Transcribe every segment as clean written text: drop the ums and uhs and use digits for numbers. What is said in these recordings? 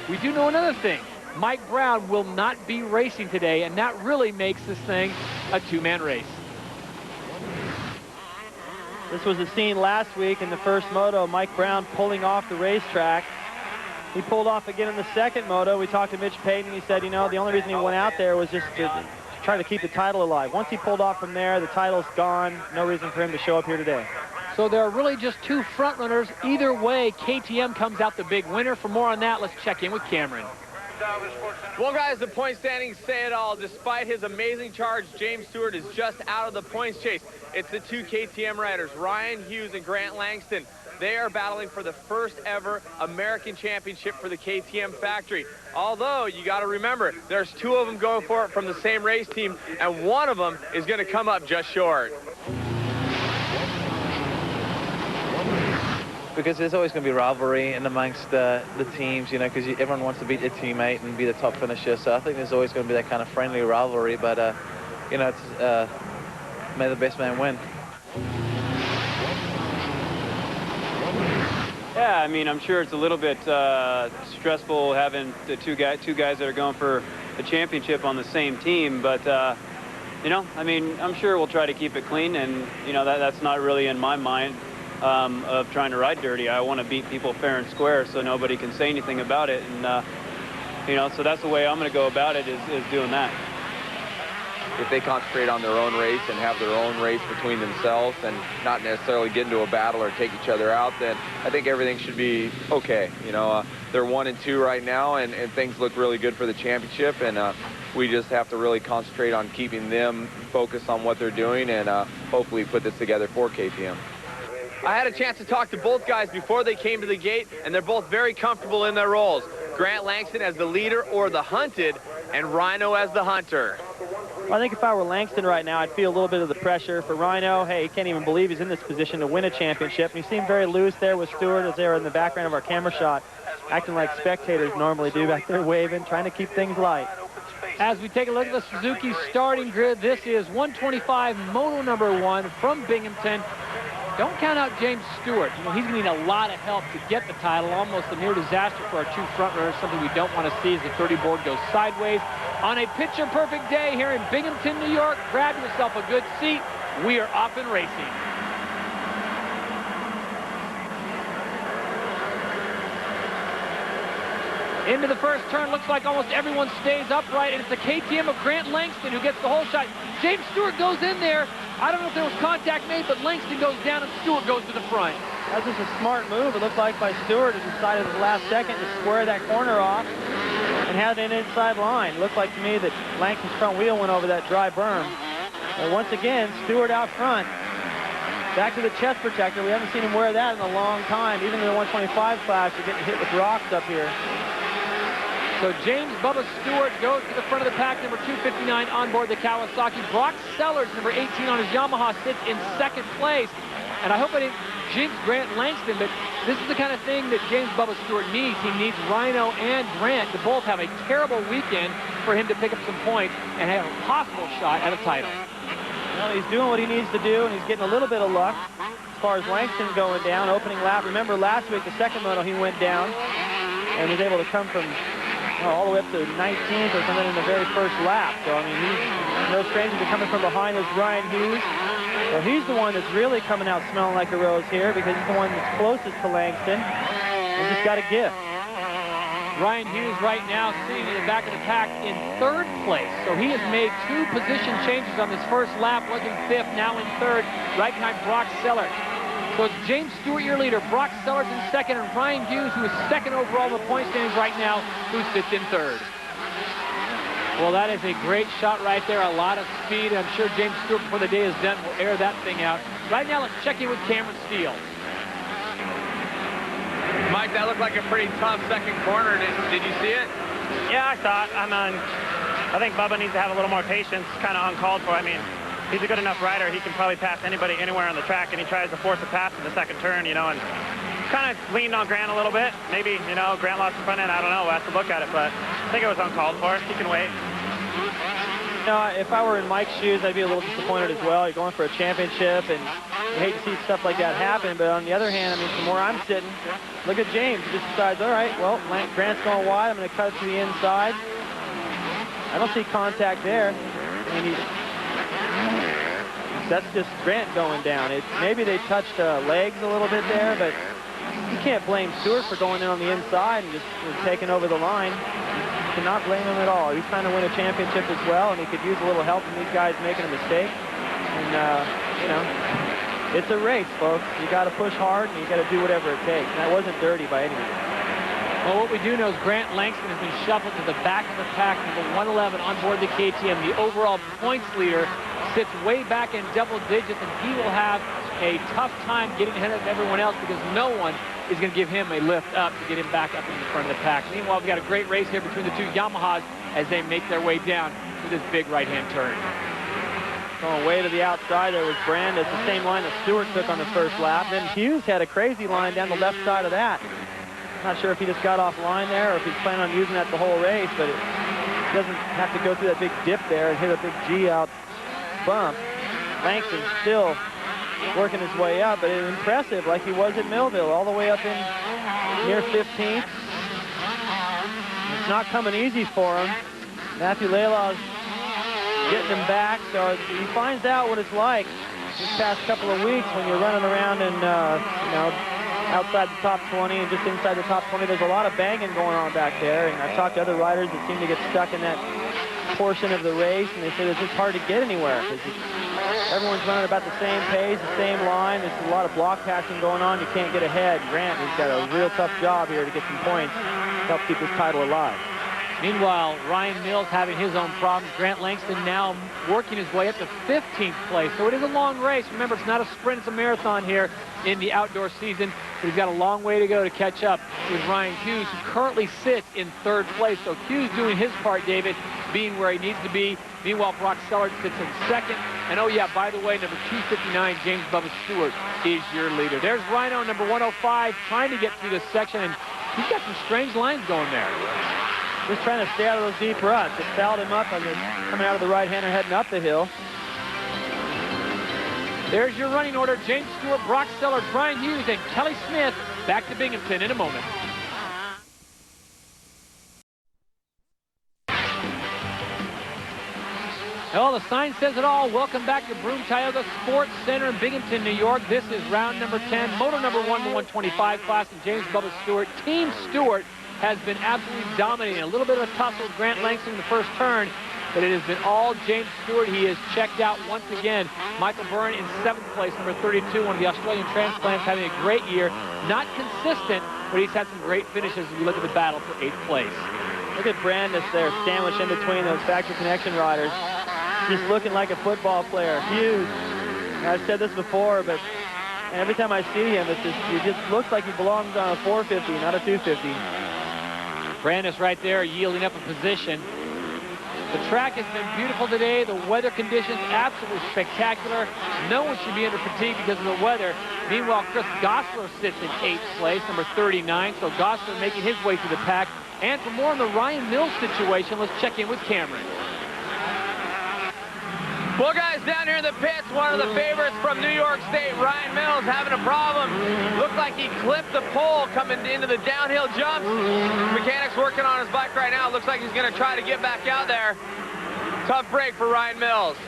We do know another thing. Mike Brown will not be racing today, and that really makes this thing a two-man race. This was the scene last week in the first moto, Mike Brown pulling off the racetrack. He pulled off again in the second moto. We talked to Mitch Payton. He said, you know, the only reason he went out there was just to try to keep the title alive. Once he pulled off from there, the title's gone. No reason for him to show up here today. So there are really just two front runners. Either way, KTM comes out the big winner. For more on that, let's check in with Cameron. Well, guys, the point standings say it all. Despite his amazing charge, James Stewart is just out of the points chase. It's the two KTM riders, Ryan Hughes and Grant Langston. They are battling for the first ever American Championship for the KTM factory. Although, you got to remember, there's two of them going for it from the same race team, and one of them is going to come up just short. Because there's always going to be rivalry in amongst the teams, you know, because everyone wants to beat their teammate and be the top finisher. So I think there's always going to be that kind of friendly rivalry. But, you know, it's, may the best man win. Yeah, I mean, I'm sure it's a little bit stressful having the two guys that are going for the championship on the same team. But, you know, I mean, I'm sure we'll try to keep it clean. And, you know, that's not really in my mind. Of trying to ride dirty. I want to beat people fair and square so nobody can say anything about it. And, you know, so that's the way I'm going to go about it is doing that. If they concentrate on their own race and have their own race between themselves and not necessarily get into a battle or take each other out, then I think everything should be okay. You know, they're 1 and 2 right now, and things look really good for the championship. And we just have to really concentrate on keeping them focused on what they're doing and hopefully put this together for KTM. I had a chance to talk to both guys before they came to the gate, and they're both very comfortable in their roles. Grant Langston as the leader or the hunted, and Rhino as the hunter. Well, I think if I were Langston right now, I'd feel a little bit of the pressure. For Rhino, hey, he can't even believe he's in this position to win a championship. And he seemed very loose there with Stewart as they were in the background of our camera shot, acting like spectators normally do back there waving, trying to keep things light. As we take a look at the Suzuki starting grid, this is 125 Moto number 1 from Binghamton. Don't count out James Stewart. You know, he's going to need a lot of help to get the title. Almost a near disaster for our two front runners, something we don't want to see as the 30 board goes sideways. On a picture-perfect day here in Binghamton, New York, grab yourself a good seat. We are off and racing. Into the first turn, looks like almost everyone stays upright, and it's the KTM of Grant Langston who gets the whole shot. James Stewart goes in there. I don't know if there was contact made, but Langston goes down and Stewart goes to the front. That was a smart move, it looked like, by Stewart, who decided at the last second to square that corner off and had an inside line. It looked like to me that Langston's front wheel went over that dry berm. And once again, Stewart out front. Back to the chest protector. We haven't seen him wear that in a long time. Even in the 125 class, you're getting hit with rocks up here. So James Bubba Stewart goes to the front of the pack, number 259 on board the Kawasaki. Brock Sellers, number 18 on his Yamaha, sits in second place. And I hope I didn't jinx Grant Langston, but this is the kind of thing that James Bubba Stewart needs. He needs Rhino and Grant to both have a terrible weekend for him to pick up some points and have a possible shot at a title. Well, he's doing what he needs to do, and he's getting a little bit of luck as far as Langston going down, opening lap. Remember last week, the second moto, he went down and was able to come from all the way up to 19th or something in the very first lap. So, I mean, he's no stranger to coming from behind as Ryan Hughes. So he's the one that's really coming out smelling like a rose here because he's the one that's closest to Langston and just got a gift. Ryan Hughes right now sitting in the back of the pack in third place. So he has made 2 position changes on this first lap, was in 5th, now in 3rd, right behind Brock Sellers. So it's James Stewart, your leader, Brock Sellers in 2nd, and Ryan Hughes, who is 2nd overall in the point standings right now, who sits in 3rd. Well, that is a great shot right there, a lot of speed. I'm sure James Stewart, before the day is done, will air that thing out. Right now, let's check in with Cameron Steele. Mike, that looked like a pretty tough second corner. Did you see it? Yeah, I saw it. I think Bubba needs to have a little more patience, kind of uncalled for. I mean, he's a good enough rider. He can probably pass anybody anywhere on the track, and he tries to force a pass in the second turn, you know, and kind of leaned on Grant a little bit. Maybe, you know, Grant lost the front end. I don't know. We'll have to look at it, but I think it was uncalled for. He can wait. No, if I were in Mike's shoes, I'd be a little disappointed as well. You're going for a championship, and you hate to see stuff like that happen. But on the other hand, I mean, from where I'm sitting, look at James. He just decides, all right, well, Grant's going wide. I'm going to cut it to the inside. I don't see contact there. I mean, that's just Grant going down. Maybe they touched legs a little bit there, but you can't blame Stewart for going in on the inside and just taking over the line. You cannot blame him at all. He's trying to win a championship as well, and he could use a little help from these guys making a mistake. And, you know, it's a race, folks. You got to push hard, and you got to do whatever it takes. And that wasn't dirty by any means. Well, what we do know is Grant Langston has been shuffled to the back of the pack, number 111 on board the KTM. The overall points leader sits way back in double digits, and he will have a tough time getting ahead of everyone else because no one is going to give him a lift up to get him back up in the front of the pack. Meanwhile, we've got a great race here between the two Yamahas as they make their way down to this big right-hand turn. Going way to the outside there was Brand. It's the same line that Stewart took on the first lap. Then Hughes had a crazy line down the left side of that. Not sure if he just got off line there or if he's planning on using that the whole race, but it doesn't have to go through that big dip there and hit a big G out bump. Langston still working his way up, but it's impressive like he was at Millville, all the way up in near 15th. It's not coming easy for him. Matthew Laylaw's getting him back, so he finds out what it's like this past couple of weeks when you're running around and, you know, outside the top 20 and just inside the top 20. There's a lot of banging going on back there, and I've talked to other riders that seem to get stuck in that portion of the race, and they say it's just hard to get anywhere because everyone's running about the same pace, the same line. There's a lot of block passing going on. You can't get ahead. Grant has got a real tough job here to get some points to help keep this title alive. Meanwhile, Ryan Mills having his own problems. Grant Langston now working his way up to 15th place. So it is a long race. Remember, it's not a sprint, it's a marathon here in the outdoor season. But he's got a long way to go to catch up with Ryan Hughes, who currently sits in 3rd place. So Hughes doing his part, David, being where he needs to be. Meanwhile, Brock Sellard sits in 2nd. And oh yeah, by the way, number 259, James Bubba Stewart, is your leader. There's Rhino, number 105, trying to get through this section, and he's got some strange lines going there. Just trying to stay out of those deep ruts. It fouled him up on the, coming out of the right-hander heading up the hill. There's your running order. James Stewart, Brock Sellard, Brian Hughes, and Kelly Smith back to Binghamton in a moment. Well, the sign says it all. Welcome back to Broome Tioga Sports Center in Binghamton, New York. This is round number 10, moto number 1 in the 125 class, and James Bubba Stewart. Team Stewart has been absolutely dominating. A little bit of a tussle with Grant Langston in the first turn, but it has been all James Stewart. He has checked out once again. Michael Byrne in 7th place, number 32, one of the Australian transplants, having a great year. Not consistent, but he's had some great finishes as we look at the battle for 8th place. Look at Brandis there, sandwiched in between those Factory Connection riders. Just looking like a football player. Hughes, I've said this before, but every time I see him, it just looks like he belongs on a 450, not a 250. Brandis right there yielding up a position. The track has been beautiful today. The weather conditions absolutely spectacular. No one should be under fatigue because of the weather. Meanwhile, Chris Gosler sits in 8th place, number 39. So Gosler making his way through the pack. And for more on the Ryan Mills situation, let's check in with Cameron. Well, guys, down here in the pits, one of the favorites from New York State, Ryan Mills, having a problem. Looks like he clipped the pole coming into the downhill jumps. Mechanic's working on his bike right now. Looks like he's going to try to get back out there. Tough break for Ryan Mills.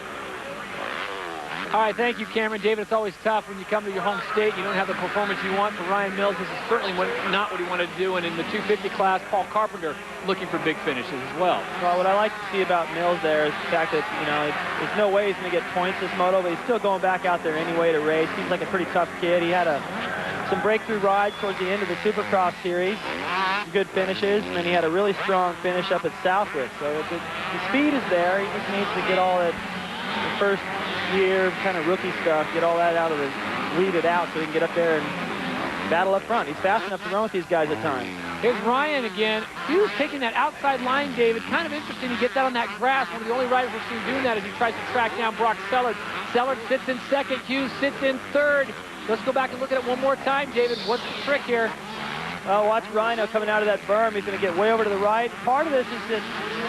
All right, thank you, Cameron. David, it's always tough when you come to your home state. You don't have the performance you want. For Ryan Mills, this is certainly not what he wanted to do. And in the 250 class, Paul Carpenter looking for big finishes as well. Well, what I like to see about Mills there is the fact that, you know, there's no way he's going to get points this moto, but he's still going back out there anyway to race. Seems like a pretty tough kid. He had some breakthrough rides towards the end of the Supercross series, some good finishes, and then he had a really strong finish up at Southwick. So the speed is there. He just needs to get all that first year kind of rookie stuff, get all that out of it, weed it out so he can get up there and battle up front. He's fast enough to run with these guys at times. Here's Ryan again. Hughes taking that outside line, David. Kind of interesting to get that on that grass. One of the only riders we've seen doing that as he tries to track down Brock Sellard. Sellard sits in 2nd. Hughes sits in 3rd. Let's go back and look at it one more time, David. What's the trick here? Well, watch Rhino coming out of that berm. He's going to get way over to the right. Part of this is that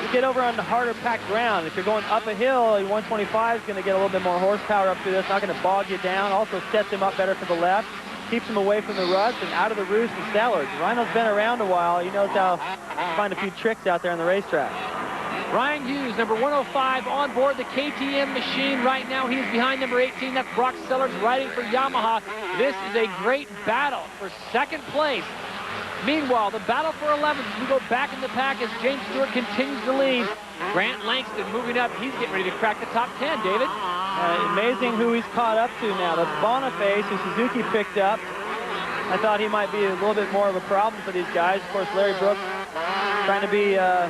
you get over on the harder packed ground. If you're going up a hill, 125 is going to get a little bit more horsepower up through this. Not going to bog you down. Also sets him up better for the left. Keeps him away from the ruts and out of the roost and Stellars. Rhino's been around a while. He knows how to find a few tricks out there on the racetrack. Ryan Hughes, number 105, on board the KTM machine right now. He is behind number 18. That's Brock Sellers riding for Yamaha. This is a great battle for second place. Meanwhile, the battle for 11th, we go back in the pack as James Stewart continues to lead. Grant Langston moving up. He's getting ready to crack the top 10, David. Amazing who he's caught up to now. The Boniface, who Suzuki picked up. I thought he might be a little bit more of a problem for these guys. Of course, Larry Brooks trying to be a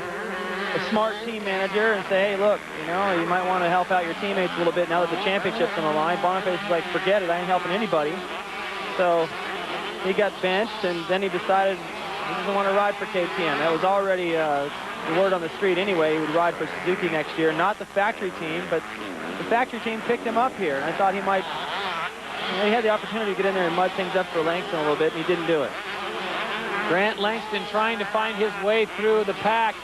smart team manager and say, hey, look, you might want to help out your teammates a little bit now that the championship's on the line. Boniface is like, forget it, I ain't helping anybody. So he got benched, and then he decided he doesn't want to ride for KTM. That was already the word on the street anyway. He would ride for Suzuki next year. Not the factory team, but the factory team picked him up here. And I thought he might, he had the opportunity to get in there and mud things up for Langston a little bit, and he didn't do it. Grant Langston trying to find his way through the pack.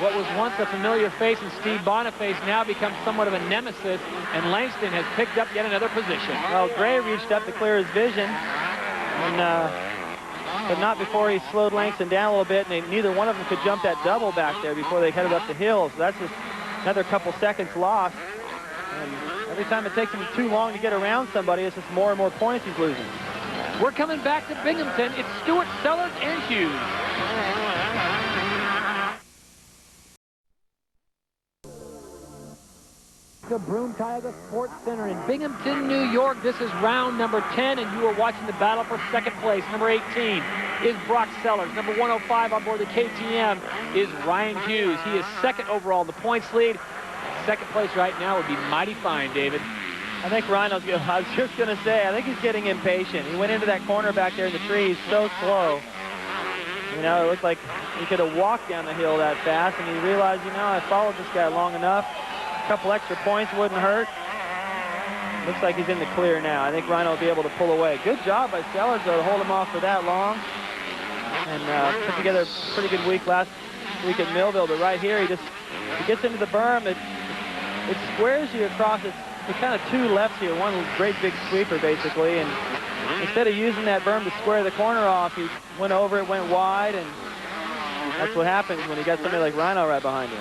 What was once a familiar face in Steve Boniface now becomes somewhat of a nemesis, and Langston has picked up yet another position. Well, Gray reached up to clear his vision, but not before he slowed Langston down a little bit, and neither one of them could jump that double back there before they headed up the hill. So that's just another couple seconds lost. And every time it takes him too long to get around somebody, it's just more and more points he's losing. We're coming back to Binghamton. It's Stewart, Sellers, and Hughes. The Broome Tioga Sports Center in Binghamton, New York. This is round number 10, and you are watching the battle for second place. Number 18 is Brock Sellers. Number 105 on board the KTM is Ryan Hughes. He is second overall in the points lead. Second place right now would be mighty fine, David. I think Rhino's good. I was just going to say, I think he's getting impatient. He went into that corner back there in the trees so slow. It looked like he could have walked down the hill that fast, and he realized, I followed this guy long enough. A couple extra points wouldn't hurt. Looks like he's in the clear now. I think Rhino will be able to pull away. Good job by Sellers, though, to hold him off for that long. And put together a pretty good week last week at Millville. But right here, he gets into the berm. It squares you across. It's kind of two lefts here. One great big sweeper, basically. And instead of using that berm to square the corner off, he went over it, went wide. And that's what happens when you got somebody like Rhino right behind you.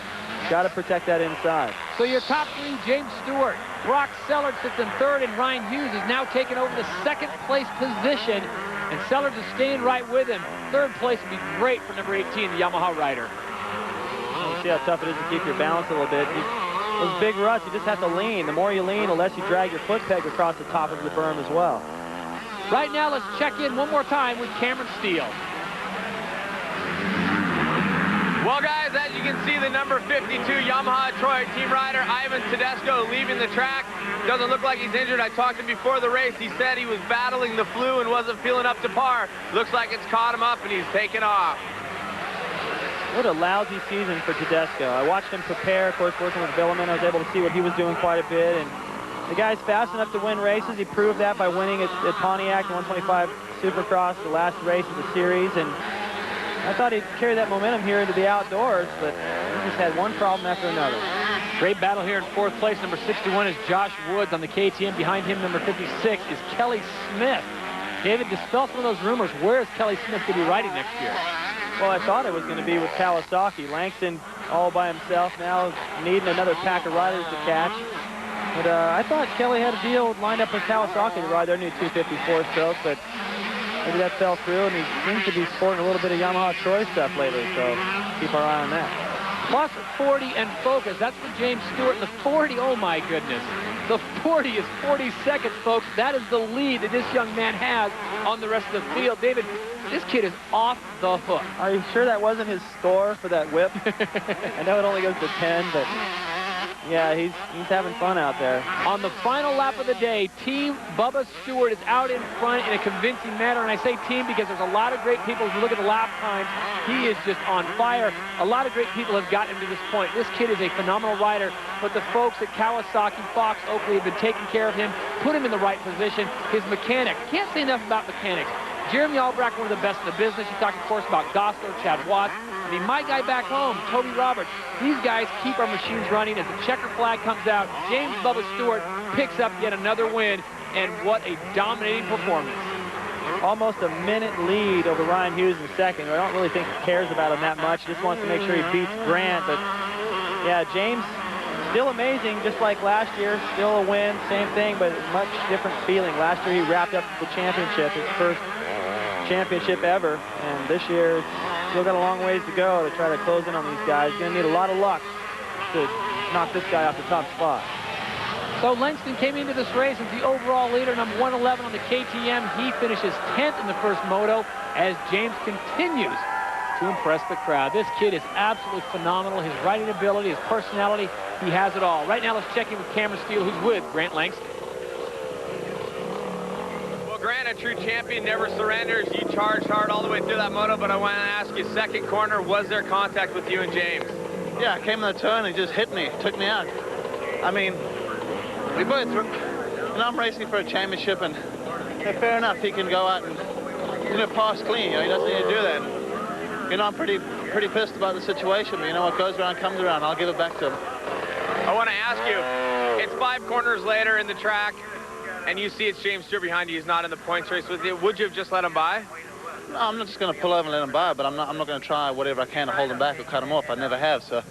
Got to protect that inside. So your top three, James Stewart, Brock Sellers sits in third, and Ryan Hughes is now taking over the second place position, and Sellers is staying right with him. Third place would be great for number 18, the Yamaha rider. You see how tough it is to keep your balance a little bit. Those big ruts, you just have to lean. The more you lean, the less you drag your foot peg across the top of the berm as well. Right now, let's check in one more time with Cameron Steele. Well, guys, as you can see, the number 52 Yamaha Troy team rider, Ivan Tedesco, leaving the track. Doesn't look like he's injured. I talked to him before the race. He said he was battling the flu and wasn't feeling up to par. Looks like it's caught him up, and he's taken off. What a lousy season for Tedesco. I watched him prepare, of course, working with Billiman. I was able to see what he was doing quite a bit. And the guy's fast enough to win races. He proved that by winning at Pontiac, the 125 Supercross, the last race of the series. And I thought he'd carry that momentum here into the outdoors, but he just had one problem after another. Great battle here in fourth place. Number 61 is Josh Woods on the KTM. Behind him, number 56 is Kelly Smith. David, dispel some of those rumors. Where is Kelly Smith going to be riding next year? Well, I thought it was going to be with Kawasaki. Langston all by himself now, needing another pack of riders to catch. But I thought Kelly had a deal lined up with Kawasaki to ride their new 254 stroke, but maybe that fell through, and he seems to be sporting a little bit of Yamaha Troy stuff lately, so keep our eye on that. Plus 40 and focus. That's for James Stewart. And the 40, oh my goodness. The 40 is 40 seconds, folks. That is the lead that this young man has on the rest of the field. David, this kid is off the hook. Are you sure that wasn't his score for that whip? I know it only goes to 10, but yeah, he's having fun out there. On the final lap of the day, Team Bubba Stewart is out in front in a convincing manner. And I say team because there's a lot of great people. If you look at the lap times, he is just on fire. A lot of great people have gotten him to this point. This kid is a phenomenal rider, but the folks at Kawasaki, Fox, Oakley have been taking care of him, put him in the right position. His mechanic, can't say enough about mechanics. Jeremy Albrecht, one of the best in the business. You talk, of course, about Gosler, Chad Watts. I mean, my guy back home, Toby Roberts. These guys keep our machines running. As the checker flag comes out, James Bubba Stewart picks up yet another win, and what a dominating performance. Almost a minute lead over Ryan Hughes in second. I don't really think he cares about him that much. Just wants to make sure he beats Grant. But, yeah, James, still amazing, just like last year. Still a win, same thing, but much different feeling. Last year he wrapped up the championship, his first championship ever. And this year, still got a long ways to go to try to close in on these guys. Going to need a lot of luck to knock this guy off the top spot. So Langston came into this race as the overall leader, number 111 on the KTM. He finishes 10th in the first moto as James continues to impress the crowd. This kid is absolutely phenomenal. His riding ability, his personality, he has it all. Right now, let's check in with Cameron Steele, who's with Grant Langston. Well, Grant, a true champion, never surrenders. You charged hard all the way through that moto, but I want to ask you, second corner, was there contact with you and James? Yeah, I came in the turn and he just hit me, took me out. I mean, we both, and I'm racing for a championship, and fair enough, he can go out and, pass clean. He doesn't need to do that. I'm pretty pissed about the situation, but what goes around comes around. I'll give it back to him. I want to ask you, it's 5 corners later in the track, and you see it's James Stewart behind you. He's not in the points race with you. Would you have just let him by? No, I'm not just going to pull over and let him by, but I'm not going to try whatever I can to hold him back or cut him off. I never have, so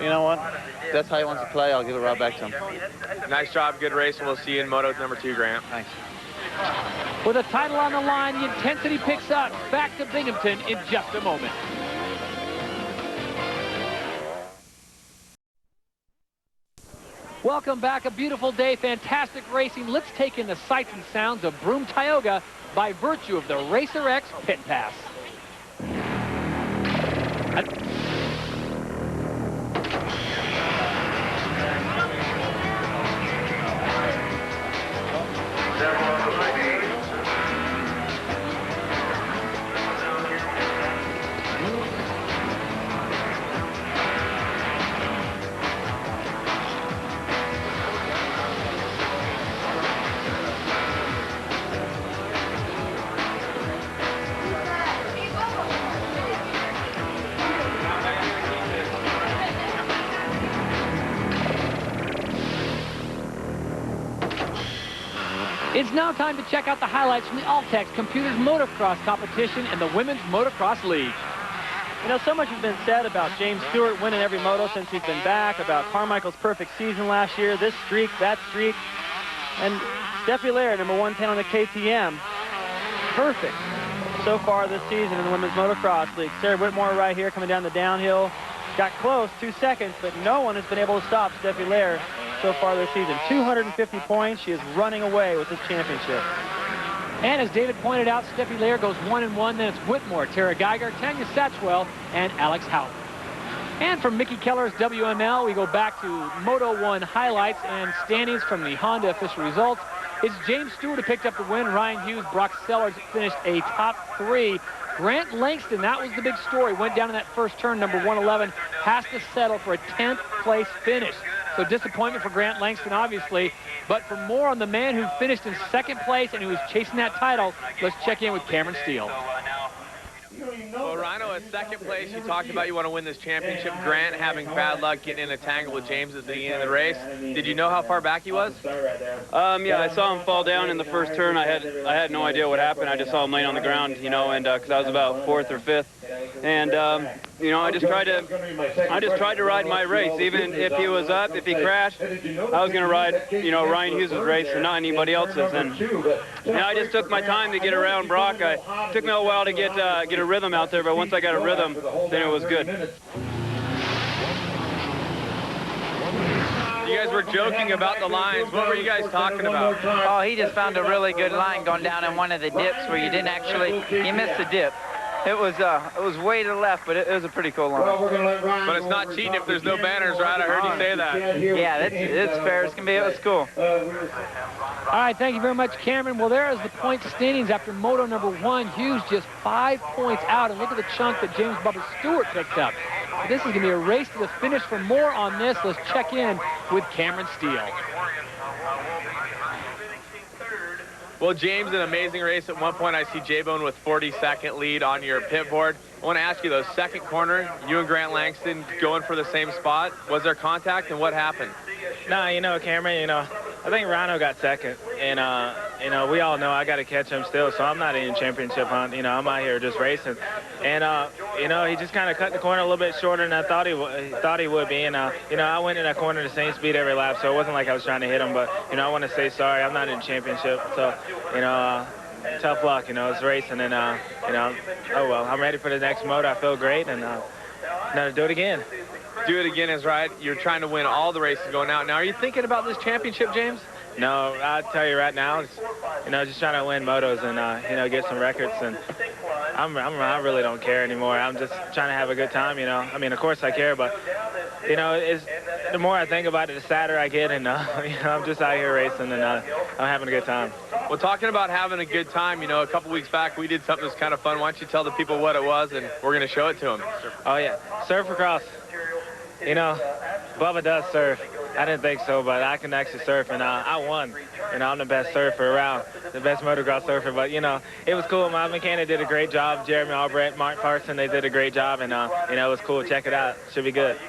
you know what? If that's how he wants to play, I'll give it right back to him. Nice job, good race, and we'll see you in Moto number 2, Grant. Thanks. With a title on the line, the intensity picks up. Back to Binghamton in just a moment. Welcome back. A beautiful day, fantastic racing. Let's take in the sights and sounds of Broome Tioga by virtue of the Racer X Pit Pass. It's now time to check out the highlights from the Altex Computers Motocross competition and the Women's Motocross League. So much has been said about James Stewart winning every moto since he's been back, about Carmichael's perfect season last year, this streak, that streak, and Steffi Lair, number 110 on the KTM. Perfect so far this season in the Women's Motocross League. Sarah Whitmore right here coming down the downhill. Got close, 2 seconds, but no one has been able to stop Steffi Lair so far this season. 250 points. She is running away with this championship. And as David pointed out, Steffi Lair goes 1-1. Then it's Whitmore, Tara Geiger, Tanya Satchwell, and Alex Houghton. And from Mickey Keller's WML, we go back to Moto 1 highlights and standings from the Honda official results. It's James Stewart who picked up the win. Ryan Hughes, Brock Sellers finished a top 3. Grant Langston, that was the big story, went down in that first turn, number 111, has to settle for a 10th place finish. So disappointment for Grant Langston, obviously. But for more on the man who finished in second place and who was chasing that title, let's check in with Cameron Steele. Well, Rhino, at second place, you talked about you want to win this championship. Grant having bad luck getting in a tangle with James at the beginning of the race. Did you know how far back he was? Yeah, I saw him fall down in the first turn. I had no idea what happened. I just saw him laying on the ground, and because I was about 4th or 5th. And I just tried to ride my race. Even if he was up, if he crashed, I was going to ride, Ryan Hughes' race and not anybody else's. And I just took my time to get around Brock. It took me a while to get a rhythm out there, but once I got a rhythm, then it was good. You guys were joking about the lines. What were you guys talking about? Oh, he just found a really good line going down in one of the dips where you didn't actually, he missed the dip. It was way to the left, but it was a pretty cool line. But it's not cheating if there's no banners, right? I heard you say that. Yeah, it's fair as can be. It was cool. All right, thank you very much, Cameron. Well, there is the point standings after Moto number 1. Hughes just 5 points out, and look at the chunk that James Bubba Stewart picked up. This is going to be a race to the finish. For more on this, let's check in with Cameron Steele. Well, James, an amazing race. At one point, I see J-Bone with 42nd lead on your pit board. I want to ask you, though, second corner, you and Grant Langston going for the same spot. Was there contact, and what happened? Nah, you know, Cameron, you know, I think Rhino got second, and, you know, we all know I got to catch him still, so I'm not in championship hunt. You know, I'm out here just racing. And, you know, he just kind of cut the corner a little bit shorter than I thought he would be. And, you know, I went in that corner the same speed every lap, so it wasn't like I was trying to hit him. But, you know, I want to say sorry. I'm not in championship. So, you know, tough luck. You know, it's racing. And, you know, oh, well, I'm ready for the next moto. I feel great. And now to do it again. Do it again is right. You're trying to win all the races going out. Now, are you thinking about this championship, James? No, I'll tell you right now, it's, you know, just trying to win motos and, you know, get some records. And I really don't care anymore. I'm just trying to have a good time, you know. I mean, of course I care, but, you know, the more I think about it, the sadder I get. And, you know, I'm just out here racing, and I'm having a good time. Well, talking about having a good time, you know, a couple weeks back we did something that was kind of fun. Why don't you tell the people what it was, and we're going to show it to them. Oh, yeah. Supercross. You know, Bubba does surf. I didn't think so, but I can actually surf, and I won. You know, I'm the best surfer around, the best motocross surfer. But, you know, it was cool. My mechanic did a great job. Jeremy Albrecht, Mark Parson, they did a great job, and, you know, it was cool. Check it out. Should be good.